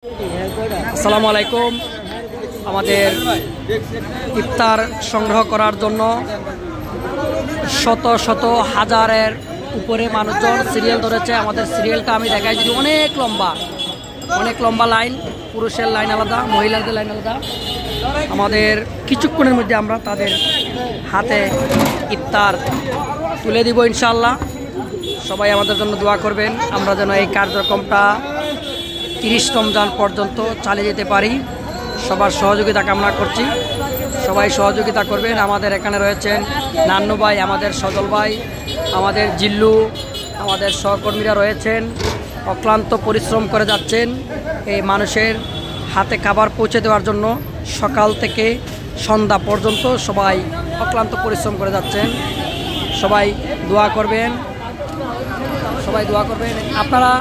আসসালামু আলাইকুম। আমাদের ইফতার সংগ্রহ করার জন্য শত শত হাজারের উপরে মানুষজন সিরিয়াল ধরেছে। আমাদের সিরিয়ালটা আমি দেখাই যদি অনেক লম্বা লাইন, পুরুষের লাইন আলাদা, মহিলাদের লাইন আলাদা। আমাদের কিছুক্ষণের মধ্যে আমরা তাদের হাতে ইফতার তুলে দিব ইনশাআল্লাহ। সবাই আমাদের জন্য দোয়া করবেন, আমরা যেন এই কার্যক্রমটা 30 রমজান পর্যন্ত চালিয়ে যেতে পারি। সবার সহযোগিতা কামনা করছি, সবাই সহযোগিতা করবেন। আমাদের এখানে রয়েছেন নান্নু ভাই, আমাদের সজল ভাই, আমাদের জিল্লু, আমাদের সহকর্মীরা রয়েছেন, অক্লান্ত পরিশ্রম করে যাচ্ছেন এই মানুষের হাতে খাবার পৌঁছে দেওয়ার জন্য। সকাল থেকে সন্ধ্যা পর্যন্ত সবাই অক্লান্ত পরিশ্রম করে যাচ্ছেন। সবাই দোয়া করবেন, আপনারা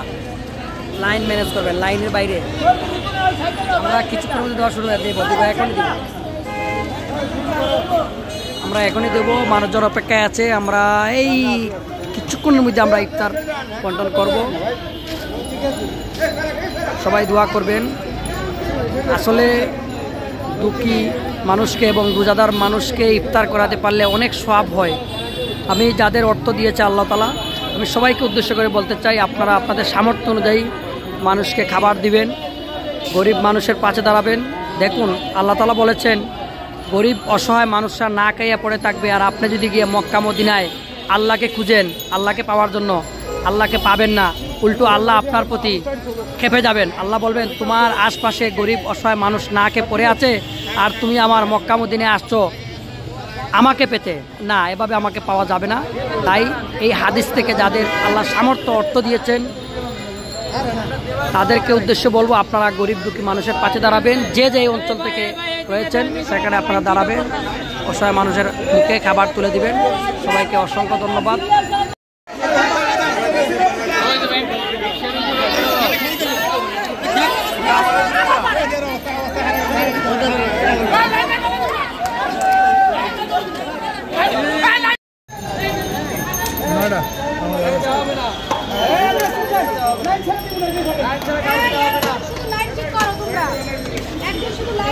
লাইন ম্যানেজ করবেন, লাইনের বাইরে আমরা কিছুক্ষণের মধ্যে দেওয়া শুরু করে দেবো। আমরা এখনই দেবো, মানুষজন অপেক্ষায় আছে। আমরা এই কিছুক্ষণের মধ্যে আমরা ইফতার বন্টন করব। সবাই দোয়া করবেন। আসলে দুঃখী মানুষকে এবং রোজাদার মানুষকে ইফতার করাতে পারলে অনেক সওয়াব হয়। আমি যাদের অর্থ দিয়েছে আল্লাহ তাআলা, আমি সবাইকে উদ্দেশ্য করে বলতে চাই, আপনারা আপনাদের সামর্থ্য অনুযায়ী মানুষকে খাবার দিবেন, গরিব মানুষের পাশে দাঁড়াবেন। দেখুন, আল্লাহ তাআলা বলেছেন গরিব অসহায় মানুষরা না খাইয়া পড়ে থাকবে, আর আপনি যদি গিয়ে মক্কা মদিনায় আল্লাহকে খুঁজেন, আল্লাহকে পাওয়ার জন্য, আল্লাহকে পাবেন না, উল্টো আল্লাহ আপনার প্রতি খেপে যাবেন। আল্লাহ বলবেন তোমার আশপাশে গরিব অসহায় মানুষ না খেয়ে পড়ে আছে, আর তুমি আমার মক্কা মদিনায় আসছো আমাকে পেতে, না, এভাবে আমাকে পাওয়া যাবে না। তাই এই হাদিস থেকে যাদের আল্লাহ সামর্থ্য অর্থ দিয়েছেন তাদেরকে উদ্দেশ্য বলবো, আপনারা গরিব দুঃখী মানুষের পাশে দাঁড়াবেন। যে অঞ্চল থেকে রয়েছেন সেখানে আপনারা দাঁড়াবেন, অসহায় মানুষের মুখে খাবার তুলে দিবেন। সবাইকে অসংখ্য ধন্যবাদ।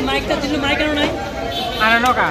মাইকটা দিল, মাইক আনো নাই, আরে নকা।